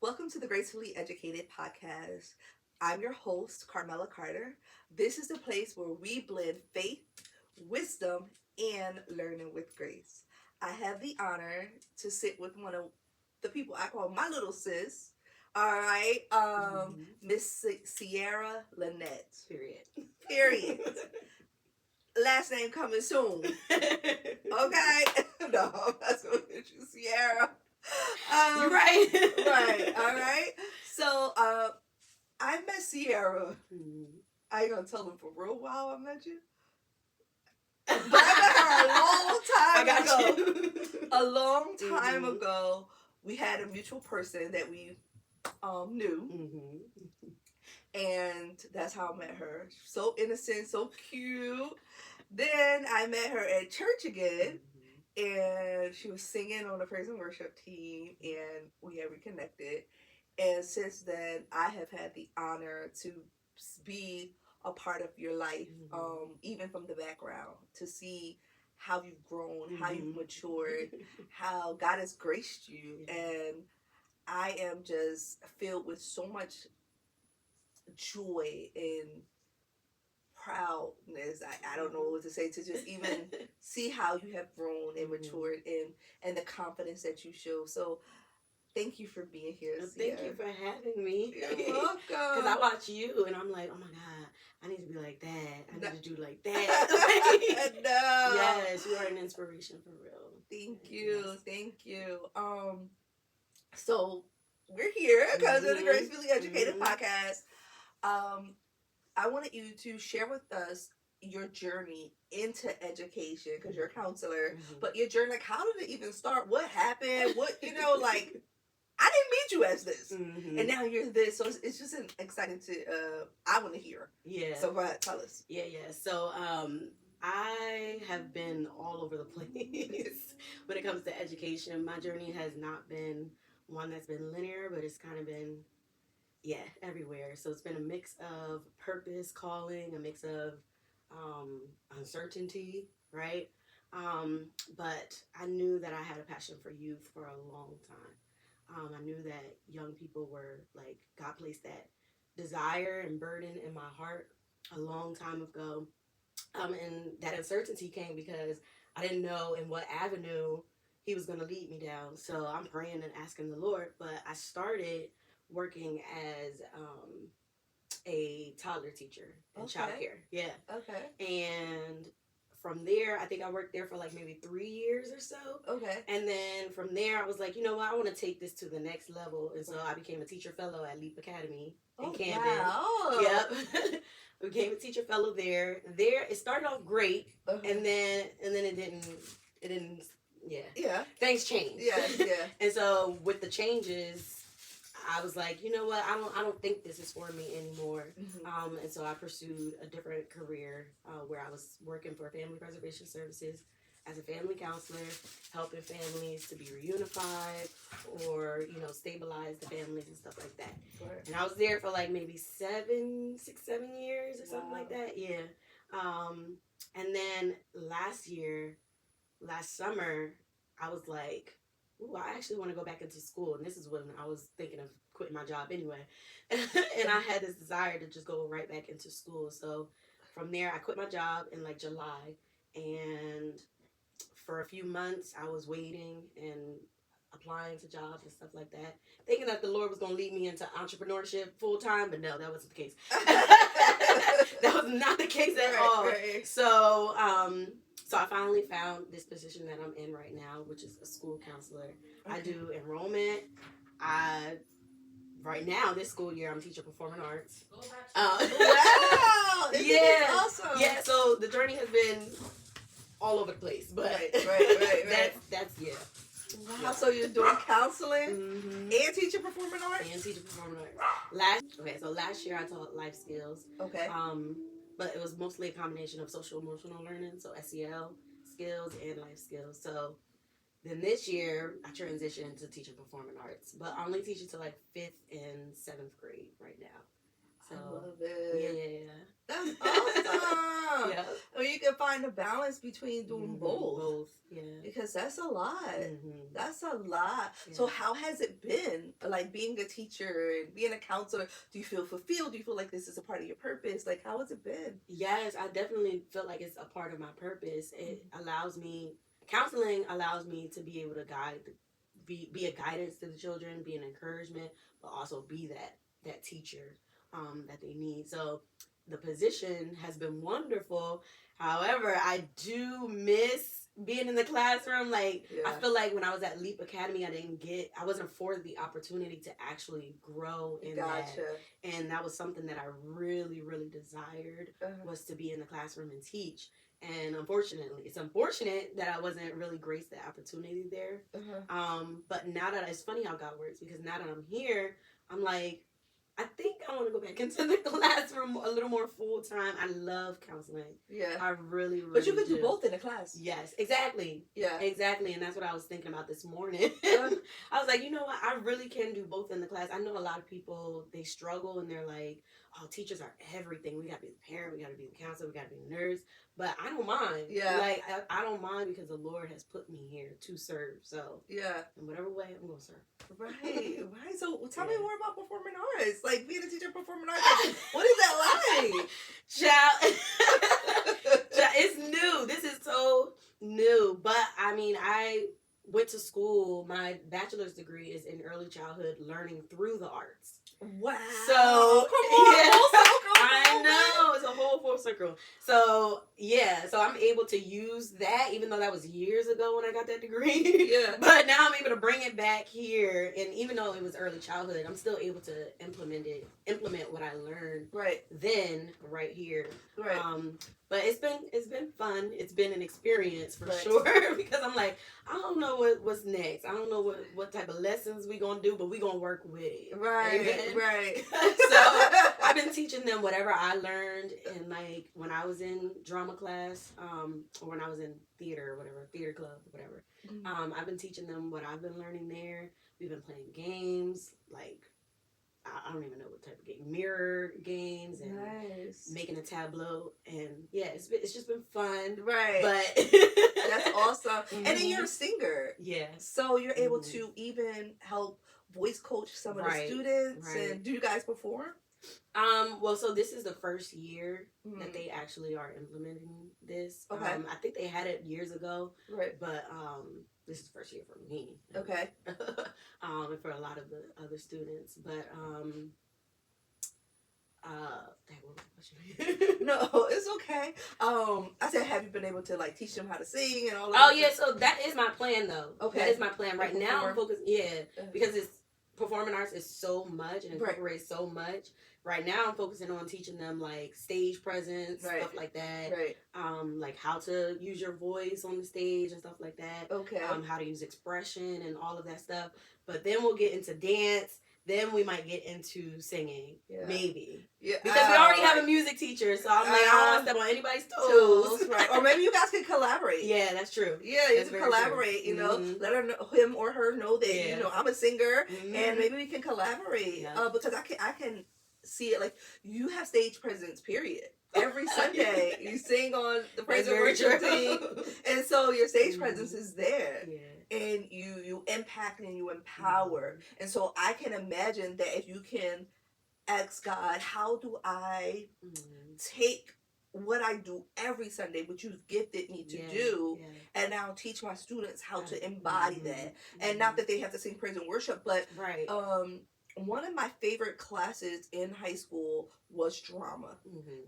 Welcome to the GraceFully Educated podcast. I'm your host, Carmela Carter. This is the place where we blend faith, wisdom, and learning with grace. I have the honor to sit with one of the people I call my little sis. All right, Miss Ciarra Linette. Period. Period. Last name coming soon. Okay? No, that's going to you, Ciarra. You're right. Right, all right. So, I met Ciarra. I ain't gonna tell them for real while I met you. But I met her a long time ago. You. A long time ago, we had a mutual person that we knew. And that's how I met her. So innocent, so cute. Then I met her at church again. And she was singing on the praise and worship team, and we have reconnected. And since then, I have had the honor to be a part of your life, even from the background, to see how you've grown, how you've matured, how God has graced you. And I am just filled with so much joy and proudness. I don't know what to say, to just even see how you have grown and matured and the confidence that you show. So thank you for being here. Thank you for having me. You're welcome. Because I watch you and I'm like, oh my God, I need to be like that. I need to do like that. No. Yes, you are an inspiration for real. Thank you. Yes. Thank you. So we're here because of the GraceFully Educated podcast. I wanted you to share with us your journey into education, because you're a counselor, but your journey, like, how did it even start? What happened? What, like, I didn't meet you as this, and now you're this, so it's just exciting to, I want to hear. Yeah. So go ahead, tell us. Yeah. So, I have been all over the place when it comes to education. My journey has not been one that's been linear, but it's kind of been everywhere. So it's been a mix of purpose, calling, a mix of uncertainty, right? But I knew that I had a passion for youth for a long time. I knew that young people were like, God placed that desire and burden in my heart a long time ago. And that uncertainty came because I didn't know in what avenue he was going to lead me down. So I'm praying and asking the Lord, but I started working as a toddler teacher in childcare. Yeah. Okay. And from there, I think I worked there for like maybe 3 years or so. Okay. And then from there, I was like, you know what? I want to take this to the next level. And so I became a teacher fellow at Leap Academy in Camden. Wow. Yep. Became a teacher fellow there. There, it started off great, and then it didn't. Yeah. Things changed. Yeah. And so with the changes, I was like, you know what? I don't think this is for me anymore. And so I pursued a different career where I was working for Family Preservation Services as a family counselor, helping families to be reunified or, stabilize the families and stuff like that. Right. And I was there for like maybe 7 years or something like that. Yeah. And then last summer, I was like, ooh, I actually want to go back into school. And this is when I was thinking of quitting my job anyway. And I had this desire to just go right back into school. So from there, I quit my job in like July. And for a few months, I was waiting and applying to jobs and stuff like that, thinking that the Lord was going to lead me into entrepreneurship full time. But no, that wasn't the case. That was not the case at all. Right. So I finally found this position that I'm in right now, which is a school counselor. I do enrollment. Right now, this school year, I'm teaching performing arts. Wow! Yeah. Awesome. Yeah, so the journey has been all over the place. But right. That's yeah. Wow, yeah. So you're doing counseling and teaching performing arts? And teaching performing arts. Last year I taught life skills. Okay. But it was mostly a combination of social emotional learning, so SEL skills and life skills. So then this year I transitioned to teaching performing arts, but I only teach it to like 5th and 7th grade right now. So, I love it. Yeah. That's awesome. Yeah. I mean, you can find a balance between doing both. Both, yeah. Because that's a lot. Mm-hmm. That's a lot. Yeah. So how has it been, like, being a teacher and being a counselor? Do you feel fulfilled? Do you feel like this is a part of your purpose? Like, how has it been? Yes, I definitely feel like it's a part of my purpose. It allows me, counseling allows me to be able to guide, be a guidance to the children, be an encouragement, but also be that teacher that they need. So the position has been wonderful. However, I do miss being in the classroom. Like, I feel like when I was at Leap Academy, I wasn't afforded the opportunity to actually grow in that. And that was something that I really, really desired, was to be in the classroom and teach. And unfortunately, it's unfortunate that I wasn't really graced the opportunity there. But now that, it's funny how God works, because now that I'm here, I'm like, I think I want to go back into the classroom a little more full time. I love counseling. Yeah. I really, really But you could do do both in a class. Yes, exactly. Yeah. Exactly. And that's what I was thinking about this morning. I was like, you know what? I really can do both in the class. I know a lot of people, they struggle and they're like, oh, teachers are everything. We got to be the parent. We got to be the counselor. We got to be the nurse. But I don't mind. Yeah. Like, I don't mind, because the Lord has put me here to serve. So, yeah. In whatever way, I'm going to serve. Right, right. So tell me more about performing arts. Like, being a teacher of performing arts. What is that like? Child, it's new. This is so new. But, I mean, I went to school. My bachelor's degree is in early childhood learning through the arts. Wow. So, come on, yeah, full circle. I know. It's a whole full circle. So, yeah. So, I'm able to use that, even though that was years ago when I got that degree. Yeah. But now I'm able to bring it back here. And even though it was early childhood, I'm still able to implement what I learned then right here. Right. But it's been fun. It's been an experience for sure, because I'm like, I don't know what's next. I don't know what type of lessons we gonna do, but we gonna work with it. Right. Amen? Right. So I've been teaching them whatever I learned in, like, when I was in drama class, or when I was in theater or whatever, theater club, whatever. I've been teaching them what I've been learning there. We've been playing games, like, I don't even know what type of game, mirror games, and making a tableau, and yeah, it's just been fun. Right. But that's awesome. And then you're a singer. Yeah. So you're able to even help voice coach some of the students. And do you guys perform? Well, so this is the first year that they actually are implementing this. Okay. I think they had it years ago. Right. But this is the first year for me. Okay. And for a lot of the other students. But what was the question? No, it's okay. I said, have you been able to, like, teach them how to sing and all of that? Oh yeah, so that is my plan though. Okay. That is my plan. Right now I'm focused, because it's performing arts is so much and incorporates so much. Right now I'm focusing on teaching them, like, stage presence, stuff like that. Right. Like how to use your voice on the stage and stuff like that. Okay. How to use expression and all of that stuff. But then we'll get into dance. Then we might get into singing, maybe. Yeah. Because we already have a music teacher, so I'm like, I don't want to step on anybody's toes. Right. Or maybe you guys can collaborate. Yeah, that's true. Yeah, you can collaborate, you know. Let him or her know that, you know, I'm a singer, and maybe we can collaborate. Because I can see it, like, you have stage presence, period. Every Sunday, you sing on the praise and worship team, and so your stage presence is there. Yeah. And you impact and you empower. And so I can imagine that if you can ask God, how do I take what I do every Sunday, which you've gifted me to do, and now teach my students how to embody that. And not that they have to sing praise and worship, but one of my favorite classes in high school was drama.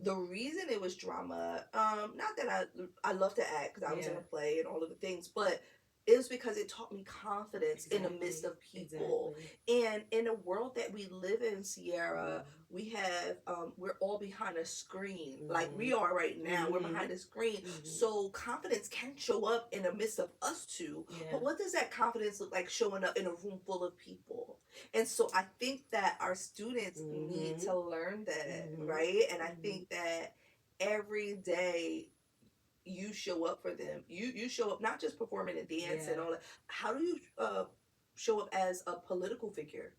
The reason it was drama, not that I love to act, because I was in a play and all of the things, but it was because it taught me confidence in the midst of people. And in a world that we live in, Ciarra, we have, we're all behind a screen. Like we are right now. We're behind a screen. So confidence can show up in the midst of us two. But what does that confidence look like showing up in a room full of people? And so I think that our students need to learn that, right? And I think that every day you show up for them. You show up not just performing and dance and all that. How do you show up as a political figure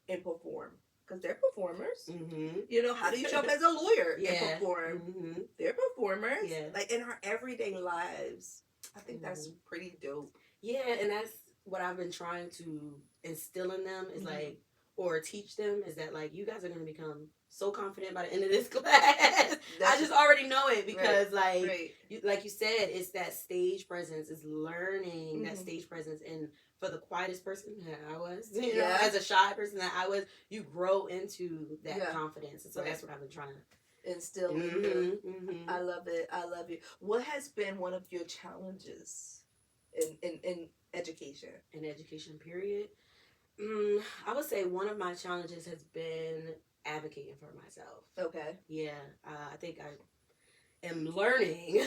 and perform? because they're performers. Mm-hmm. You know, how do you show up as a lawyer and Yeah. perform? Mm-hmm. They're performers. Yeah. Like in our everyday lives. I think that's pretty dope. Yeah, and that's what I've been trying to instill in them is like, or teach them is that like you guys are going to become so confident by the end of this class. I just already know it because like like you said, it's that stage presence, is learning that stage presence. And for the quietest person that I was, you know, as a shy person that I was, you grow into that confidence. And so that's what I've been trying to instill in you. I love it. I love you. What has been one of your challenges in education? In education, period. I would say one of my challenges has been advocating for myself. Okay. Yeah. I think I am learning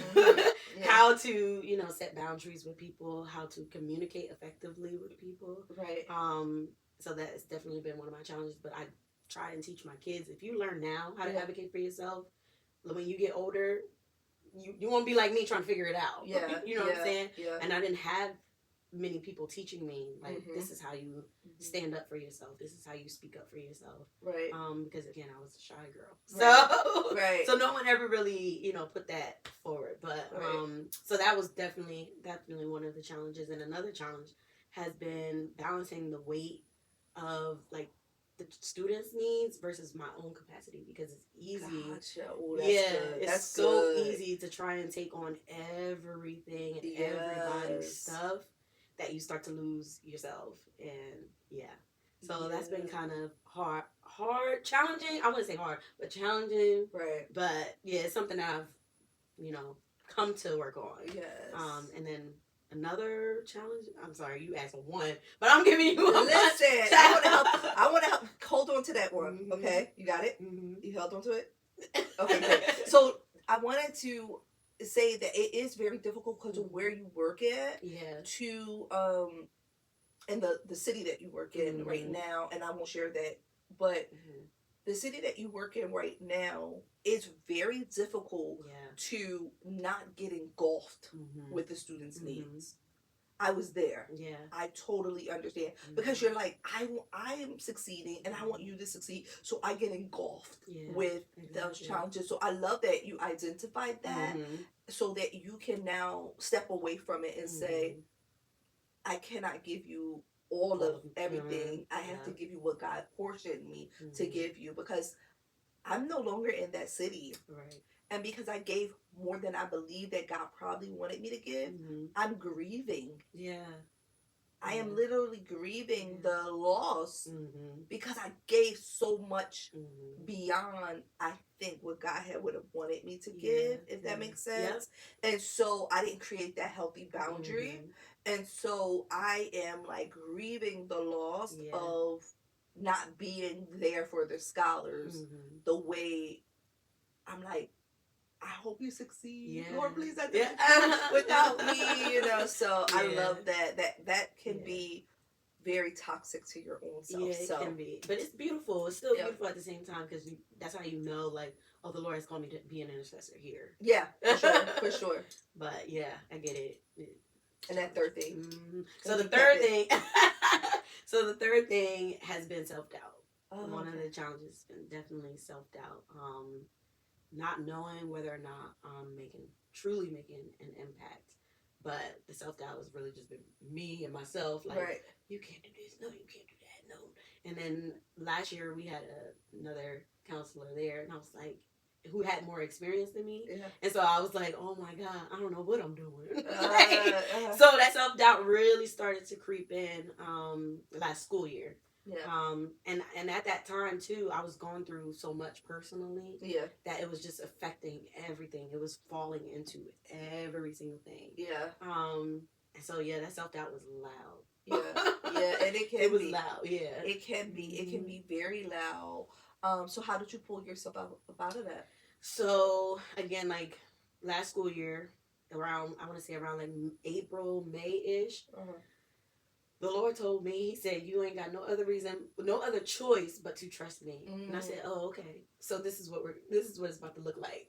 how to, you know, set boundaries with people, how to communicate effectively with people. Right. So that has definitely been one of my challenges, but I try and teach my kids, if you learn now how to advocate for yourself, when you get older, you won't be like me trying to figure it out. Yeah. You know what I'm saying? Yeah. And I didn't have many people teaching me, like, this is how you stand up for yourself. This is how you speak up for yourself. Right. Because, again, I was a shy girl. So, so no one ever really, you know, put that forward. But, so that was definitely one of the challenges. And another challenge has been balancing the weight of, like, the students' needs versus my own capacity, because it's easy. Gotcha. Ooh, that's good. It's so easy to try and take on everything and everybody's stuff that you start to lose yourself. And so that's been kind of hard, challenging. I wouldn't say hard, but challenging. Right. But it's something that I've, you know, come to work on. Yes. And then another challenge. I'm sorry, you asked for one, but I'm giving you one. Listen, I want to help. Hold on to that one. Okay, you got it. You held on to it. Okay, great. So I wanted to say that it is very difficult because of where you work at. Yeah. To in the city that you work in right now, and I won't share that, but the city that you work in right now is very difficult to not get engulfed with the students' needs. I was there. Yeah. I totally understand. Because you're like, I am succeeding and I want you to succeed. So I get engulfed with those challenges. So I love that you identified that so that you can now step away from it and say, I cannot give you all of everything. I have to give you what God portioned me to give you, because I'm no longer in that city. Right. And because I gave more than I believe that God probably wanted me to give, I'm grieving. Yeah. I am literally grieving the loss because I gave so much beyond, I think, what God would have wanted me to give, if that makes sense. Yep. And so I didn't create that healthy boundary. And so I am like grieving the loss of not being there for the scholars the way I'm like, I hope you succeed. Yeah. Lord, please, without me, you know. So I love that can be very toxic to your own self. Yeah, it can be, but it's beautiful. It's still beautiful at the same time, because that's how you know, like, oh, the Lord has called me to be an intercessor here. Yeah, for sure, for sure. But yeah, I get it. And that third thing. So the third thing, the third thing has been self-doubt. One of the challenges has been definitely self-doubt. Not knowing whether or not I'm truly making an impact. But the self-doubt has really just been me and myself. Like, you can't do this. No, you can't do that. No. And then last year we had another counselor there, and I was like, who had more experience than me. Yeah. And so I was like, oh my God, I don't know what I'm doing. So that self-doubt really started to creep in last school year. Yeah. And at that time too, I was going through so much personally that it was just affecting everything. It was falling into every single thing. Yeah. And so that self-doubt was loud. Yeah, and it was loud. Yeah, it can be. It can be very loud. So how did you pull yourself out of that? So again, like last school year, around like April, May-ish. The Lord told me, He said, you ain't got no other choice but to trust me. And I said, oh, okay. So this is what it's about to look like.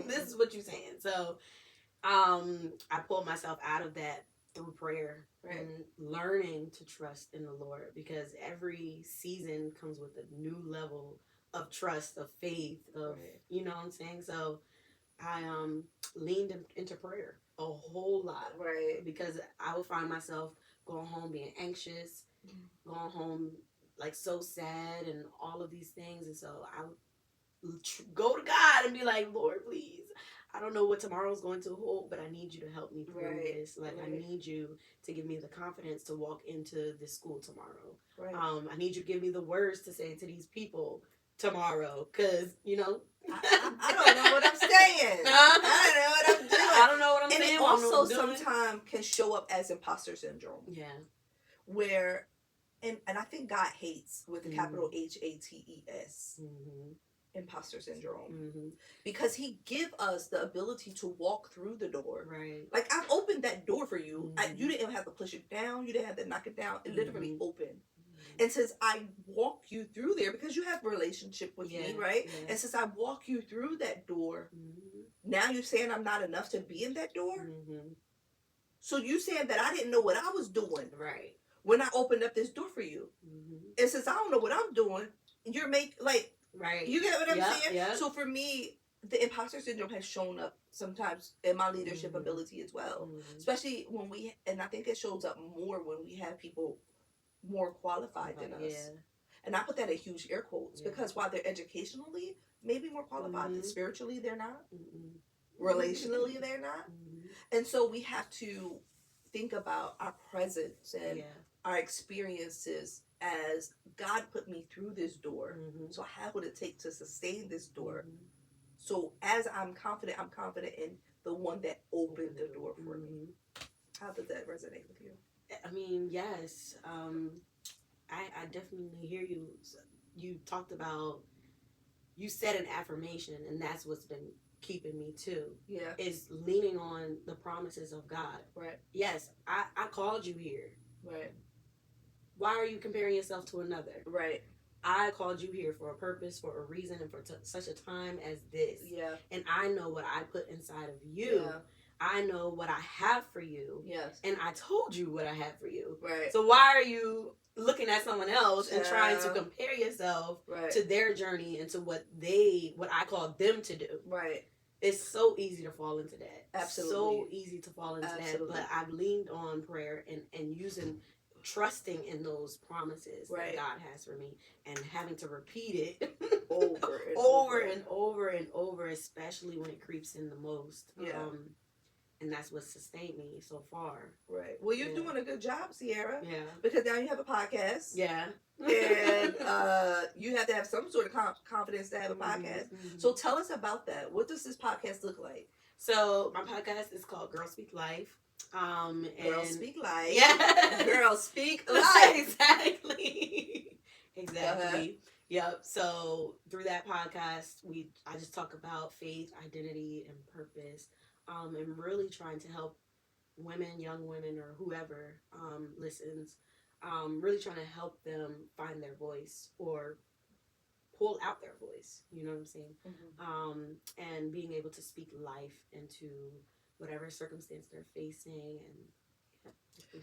This is what you're saying. So I pulled myself out of that. through prayer Right. and learning to trust in the Lord, because every season comes with a new level of trust, of faith, of Right. you know what I'm saying. So I leaned into prayer a whole lot, Right. because I would find myself going home being anxious, going home like so sad and all of these things, and so I would go to God and be like, Lord, please, I don't know what tomorrow's going to hold, but I need you to help me through Right. this. Like, I Right. need you to give me the confidence to walk into this school tomorrow. Right. I need you to give me the words to say to these people tomorrow, because, you know, I don't know what I'm saying. I don't know what I'm doing. I don't know what I'm And saying. it what I'm also doing. sometimes can show up as imposter syndrome. Yeah. Where, and I think God hates with the capital HATES, imposter syndrome. Because he give us the ability to walk through the door. Right. Like, I've opened that door for you. You didn't even have to push it down. You didn't have to knock it down. It literally opened. And since I walk you through there, because you have a relationship with me, right? Yeah. And since I walk you through that door, now you're saying I'm not enough to be in that door? So you saying that I didn't know what I was doing. Right. When I opened up this door for you. And since I don't know what I'm doing, you're right. You get what I'm saying? Yeah. So for me, the imposter syndrome has shown up sometimes in my leadership ability as well. Especially when and I think it shows up more when we have people more qualified than us. Yeah. And I put that in huge air quotes because while they're educationally maybe more qualified, spiritually they're not. Relationally they're not. And so we have to think about our presence and our experiences as God put me through this door. So how would it take to sustain this door? So as I'm confident in the one that opened the door for me. How does that resonate with you? I mean, yes. I definitely hear you. You talked about, you said an affirmation, and that's what's been keeping me too. Yeah. Is leaning on the promises of God. Right. Yes, I called you here. Right. Why are you comparing yourself to another? Right. I called you here for a purpose, for a reason, and for such a time as this. Yeah. And I know what I put inside of you. Yeah. I know what I have for you. Yes. And I told you what I have for you. Right. So why are you looking at someone else and trying to compare yourself to their journey and to what I call them to do? Right. It's so easy to fall into that. Absolutely. So easy to fall into that. But I've leaned on prayer and trusting in those promises that God has for me, and having to repeat it over and over, especially when it creeps in the most. Yeah. And that's what sustained me so far. Right. Well, you're doing a good job, Ciarra. Yeah. Because now you have a podcast. Yeah. And you have to have some sort of confidence to have a podcast. So tell us about that. What does this podcast look like? So my podcast is called Girl Speak Life. Girl Speak Life. Yeah. Girl Speak Life. Exactly. Yep. So through that podcast, I just talk about faith, identity, and purpose. And really trying to help women, young women, or whoever listens, really trying to help them find their voice or pull out their voice. You know what I'm saying? And being able to speak life into whatever circumstance they're facing. And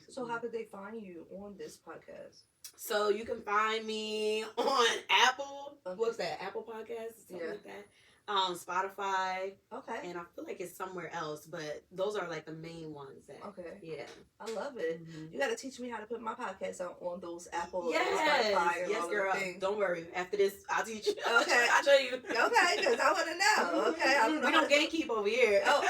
so how could they find you on this podcast? So you can find me on Apple. What's that? Apple Podcasts? Something like that. Spotify. Okay. And I feel like it's somewhere else, but those are like the main ones that. Okay. Yeah. I love it. You got to teach me how to put my podcast on those Apple and Spotify and all girl. Things. Don't worry. After this, I'll teach you. Okay. I'll show you. Okay, because I want to know. Okay. I don't know. We don't gatekeep over here. Oh.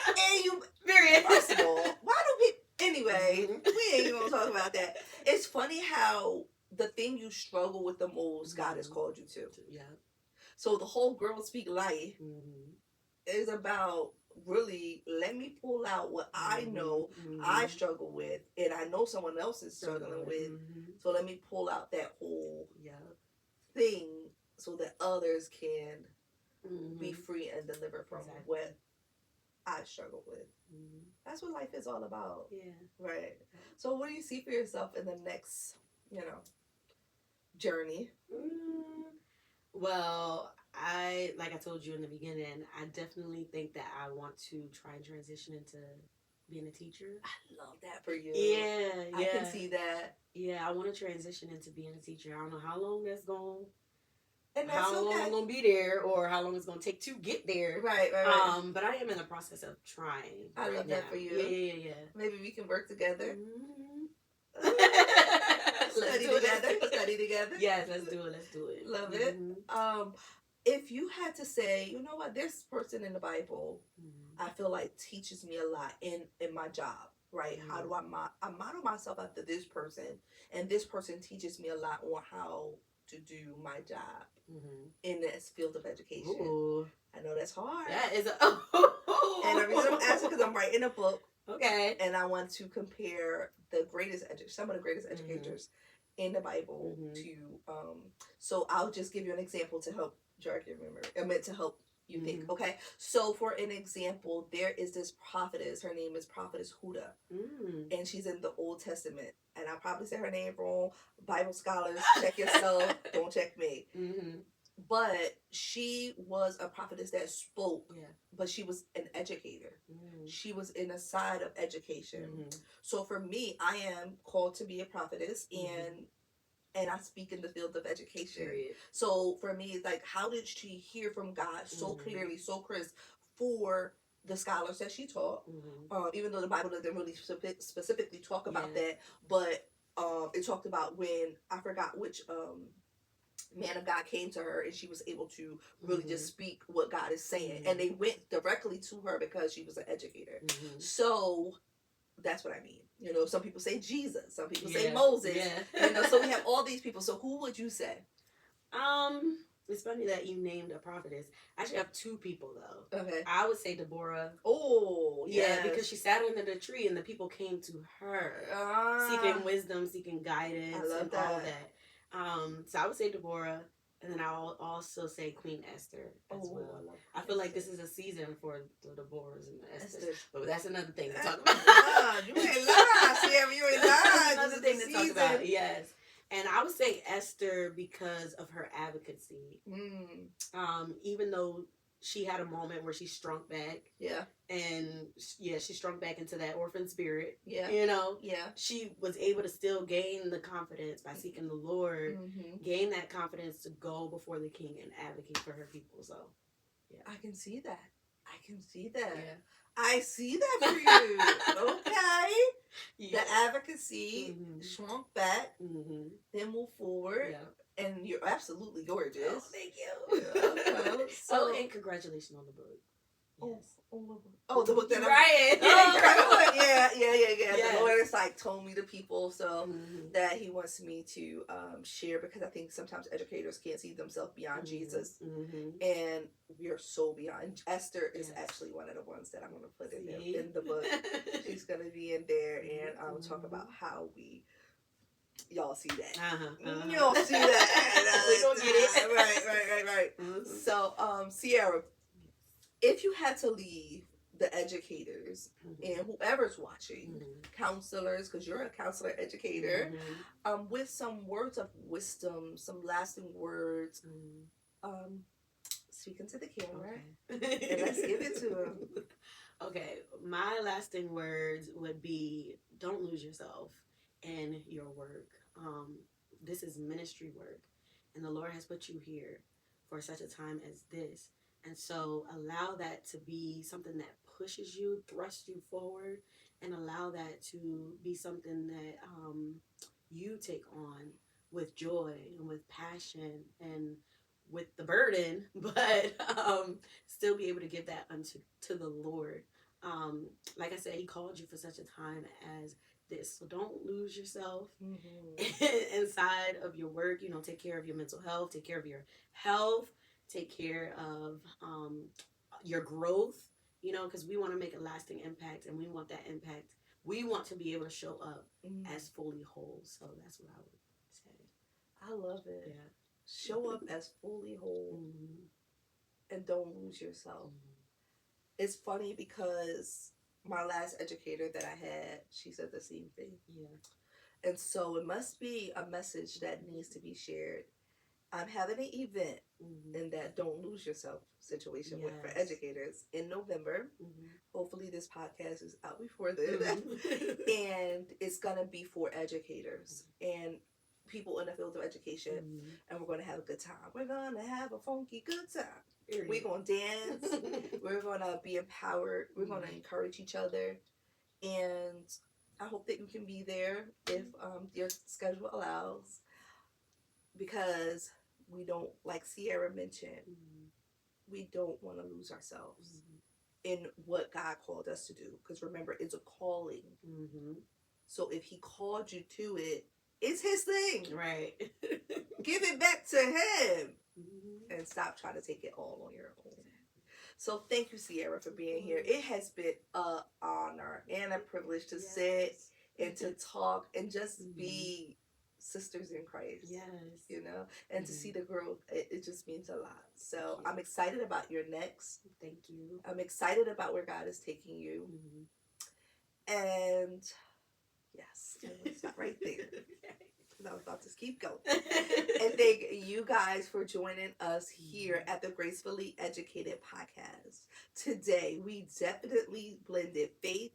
And you. Period. First of all, why do people. Anyway, we ain't even going to talk about that. It's funny how the thing you struggle with the most, God has called you to. Yeah. So the whole Girl Speak Life is about really let me pull out what I know I struggle with, and I know someone else is struggling with. So let me pull out that whole thing so that others can be free and delivered from what I struggle with. That's what life is all about. Yeah. Right. So what do you see for yourself in the next, journey? Well, like I told you in the beginning, I definitely think that I want to try and transition into being a teacher. I love that for you. Yeah. I can see that. Yeah, I want to transition into being a teacher. I don't know how long that's going. And that's how long I'm gonna be there, or how long it's gonna take to get there. Right. But I am in the process of trying. I love that for you. Yeah. Maybe we can work together. Study together. Yes, let's do it. Love it. If you had to say, you know what, this person in the Bible, I feel like teaches me a lot in my job. Right? How do I model myself after this person, and this person teaches me a lot on how to do my job in this field of education. Ooh. I know that's hard. That is and the reason I'm asking because I'm writing a book. Okay. And I want to compare some of the greatest educators in the Bible to. So I'll just give you an example to help jog your memory. I meant to help you think. Okay. So for an example, there is this prophetess. Her name is Prophetess Huda, and she's in the Old Testament. And I probably said her name wrong. Bible scholars, check yourself. Don't check me. But she was a prophetess that spoke, but she was an educator. She was in a side of education. So for me, I am called to be a prophetess, and I speak in the field of education. Period. So for me, it's like, how did she hear from God so clearly, so crisp for the scholars that she taught? Even though the Bible doesn't really specifically talk about that, but it talked about when, I forgot which man of God came to her, and she was able to really just speak what God is saying. And they went directly to her because she was an educator. So that's what I mean. You know, some people say Jesus, some people say Moses. You know, so we have all these people. So who would you say? It's funny that you named a prophetess. I actually have two people though. Okay. I would say Deborah. Oh, yeah, because she sat under the tree and the people came to her, seeking wisdom, seeking guidance, all that. So I would say Deborah, and then I'll also say Queen Esther as well. I feel like this is a season for the Deborahs and the Esthers, but that's another thing to talk about. You ain't lying, Ciarra. You ain't lying. Another thing to talk about. Yes. And I would say Esther because of her advocacy. Even though she had a moment where she shrunk back. Yeah. And she shrunk back into that orphan spirit. Yeah. You know? Yeah. She was able to still gain the confidence by seeking the Lord, gain that confidence to go before the king and advocate for her people. So, yeah. I can see that. Yeah. I see that for you. Okay. Yeah. The advocacy, shrunk back, then move forward. Yeah. And you're absolutely gorgeous. Oh, thank you. Yeah, okay. So, and congratulations on the book. Yes. The book that right. The Lord has like told me the people so that He wants me to share, because I think sometimes educators can't see themselves beyond Jesus, and we are so beyond. Esther is actually one of the ones that I'm going to put in the book. She's going to be in there, and talk about how we. Y'all see that? Y'all see that? We gonna get it. Right. So, Ciarra, if you had to leave the educators and whoever's watching, counselors, because you're a counselor educator, with some words of wisdom, some lasting words, speaking to the camera, and let's give it to them. Okay, my lasting words would be: don't lose yourself in your work. This is ministry work, and the Lord has put you here for such a time as this. And so allow that to be something that pushes you, thrusts you forward, and allow that to be something that you take on with joy and with passion and with the burden, but still be able to give that to the Lord. Like I said, He called you for such a time as this. So don't lose yourself inside of your work. You know, take care of your mental health, take care of your health, take care of your growth, you know, because we want to make a lasting impact, and we want that impact. We want to be able to show up as fully whole. So that's what I would say. I love it. Yeah. Show up as fully whole and don't lose yourself. It's funny because my last educator that I had, she said the same thing. Yeah. And so it must be a message that needs to be shared. I'm having an event in that Don't Lose Yourself situation with for educators in November. Hopefully this podcast is out before then. And it's going to be for educators and people in the field of education. And we're going to have a good time. We're going to have a funky good time. We're going to dance. We're going to be empowered. We're going to encourage each other. And I hope that you can be there if your schedule allows. Because we don't, like Ciarra mentioned, we don't want to lose ourselves in what God called us to do. Because remember, it's a calling. So if he called you to it, it's his thing. Right. Give it back to him. And stop trying to take it all on your own. So thank you, Ciarra, for being here. It has been an honor and a privilege to sit and to talk and just be sisters in Christ. Yes. You know, and to see the growth, it just means a lot. So I'm excited about your next. Thank you. I'm excited about where God is taking you. And yes, it's not right there. I was about to keep going. And thank you guys for joining us here at the GraceFully Educated podcast. Today, we definitely blended faith,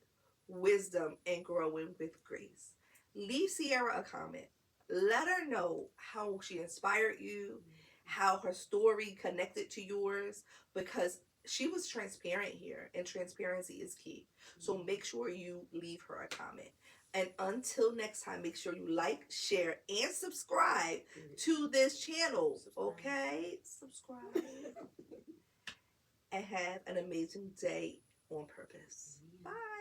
wisdom, and growing with grace. Leave Ciarra a comment. Let her know how she inspired you, how her story connected to yours, because she was transparent here, and transparency is key. So make sure you leave her a comment. And until next time, make sure you like, share, and subscribe to this channel. Okay? Subscribe. And have an amazing day on purpose. Bye.